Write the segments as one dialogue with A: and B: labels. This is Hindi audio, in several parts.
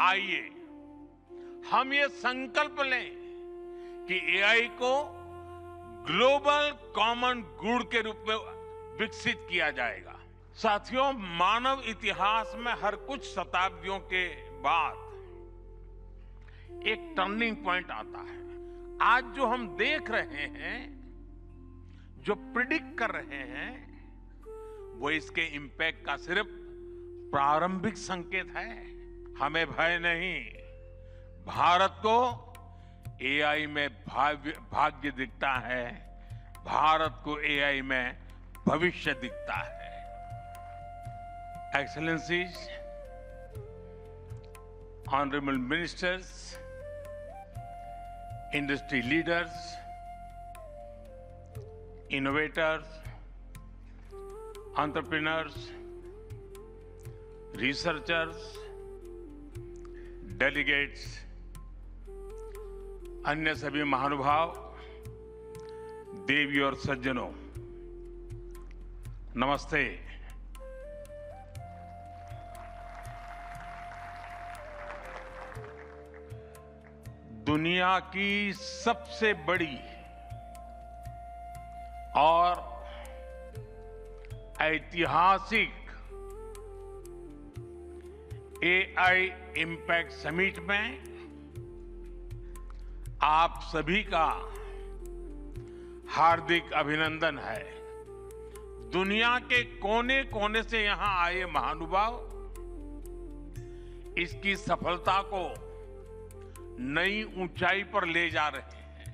A: आइए हम ये संकल्प लें कि एआई को ग्लोबल कॉमन गुड के रूप में विकसित किया जाएगा। साथियों, मानव इतिहास में हर कुछ शताब्दियों के बाद एक टर्निंग पॉइंट आता है। आज जो हम देख रहे हैं, जो प्रिडिक्ट कर रहे हैं, वो इसके इंपैक्ट का सिर्फ प्रारंभिक संकेत है। हमें भय नहीं, भारत को एआई में भाग्य दिखता है, भारत को एआई में भविष्य दिखता है। Excellencies, honourable ministers, industry leaders, innovators, entrepreneurs, researchers, delegates, अन्य सभी महानुभाव, देवी और सज्जनों, नमस्ते। दुनिया की सबसे बड़ी और ऐतिहासिक एआई इम्पैक्ट समिट में आप सभी का हार्दिक अभिनंदन है। दुनिया के कोने कोने से यहां आए महानुभाव इसकी सफलता को नई ऊंचाई पर ले जा रहे हैं।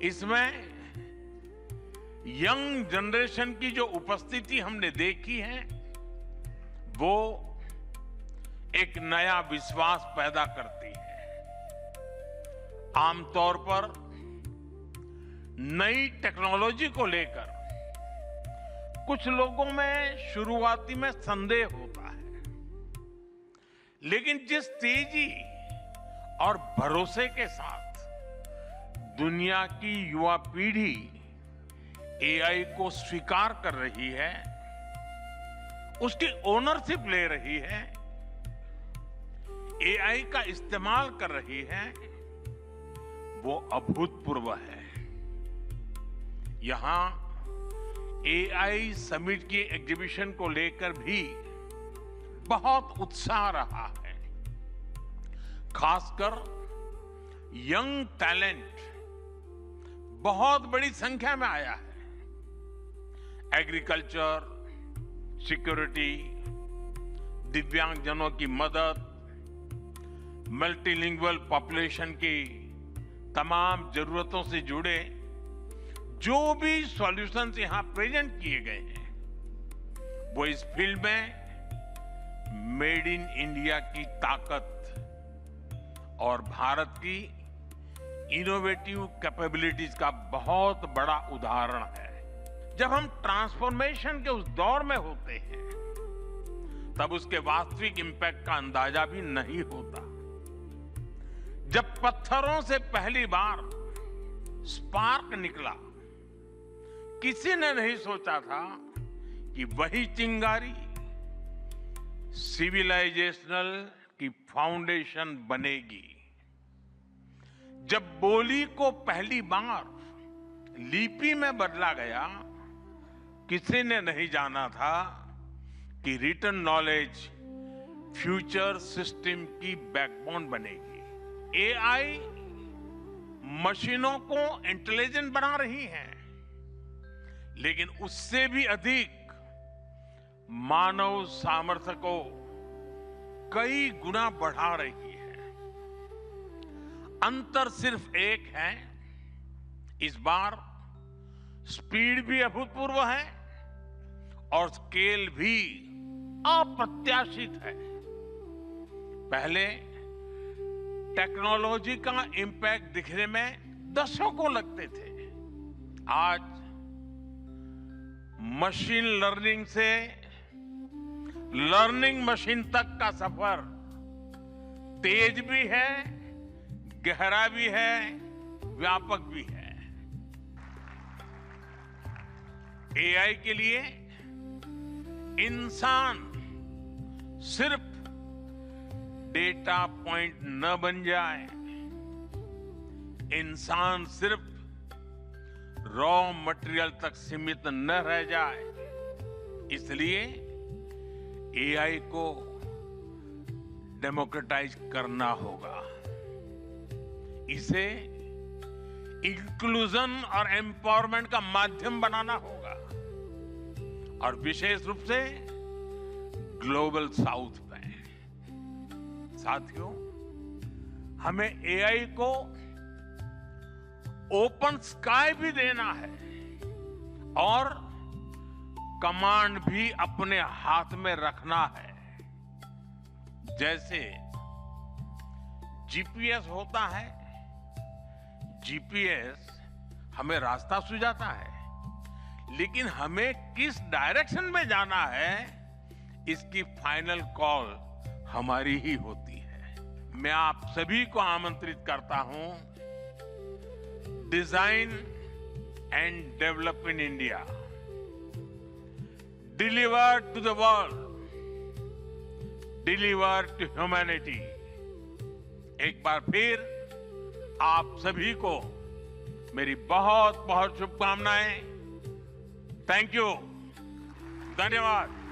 A: इसमें यंग जनरेशन की जो उपस्थिति हमने देखी है, वो एक नया विश्वास पैदा करती है। आमतौर पर नई टेक्नोलॉजी को लेकर कुछ लोगों में शुरुआती में संदेह होता है, लेकिन जिस तेजी और भरोसे के साथ दुनिया की युवा पीढ़ी एआई को स्वीकार कर रही है, उसकी ओनरशिप ले रही है, एआई का इस्तेमाल कर रही है, वो अभूतपूर्व है। यहां एआई समिट की एग्जीबिशन को लेकर भी बहुत उत्साह रहा है। खासकर यंग टैलेंट बहुत बड़ी संख्या में आया है। एग्रीकल्चर, सिक्योरिटी, दिव्यांगजनों की मदद, मल्टीलिंगुअल पॉपुलेशन की तमाम जरूरतों से जुड़े जो भी सॉल्यूशंस यहां प्रेजेंट किए गए हैं, वो इस फील्ड में मेड इन इंडिया की ताकत और भारत की इनोवेटिव कैपेबिलिटीज का बहुत बड़ा उदाहरण है। जब हम ट्रांसफॉर्मेशन के उस दौर में होते हैं, तब उसके वास्तविक इंपैक्ट का अंदाजा भी नहीं होता। जब पत्थरों से पहली बार स्पार्क निकला, किसी ने नहीं सोचा था कि वही चिंगारी सिविलाइजेशनल की फाउंडेशन बनेगी। जब बोली को पहली बार लिपि में बदला गया, किसी ने नहीं जाना था कि रिटन नॉलेज फ्यूचर सिस्टम की बैकबोन बनेगी। एआई मशीनों को इंटेलिजेंट बना रही है, लेकिन उससे भी अधिक मानव सामर्थ्य को कई गुना बढ़ा रही है। अंतर सिर्फ एक है, इस बार स्पीड भी अभूतपूर्व है और स्केल भी अप्रत्याशित है। पहले टेक्नोलॉजी का इंपैक्ट दिखने में दशकों लगते थे। आज मशीन लर्निंग से लर्निंग मशीन तक का सफर तेज भी है, गहरा भी है, व्यापक भी है। एआई के लिए इंसान सिर्फ डेटा पॉइंट न बन जाए, इंसान सिर्फ रॉ मटेरियल तक सीमित न रह जाए, इसलिए एआई को डेमोक्रेटाइज करना होगा। इसे इंक्लूजन और एम्पावरमेंट का माध्यम बनाना होगा और विशेष रूप से ग्लोबल साउथ में। साथियों, हमें एआई को ओपन स्काई भी देना है और कमांड भी अपने हाथ में रखना है। जैसे जीपीएस होता है, जीपीएस हमें रास्ता सुझाता है, लेकिन हमें किस डायरेक्शन में जाना है इसकी फाइनल कॉल हमारी ही होती है। मैं आप सभी को आमंत्रित करता हूं, design and develop in India, deliver to the world, deliver to humanity. एक बार फिर आप सभी को मेरी बहुत बहुत शुभकामनाएं। थैंक यू, धन्यवाद।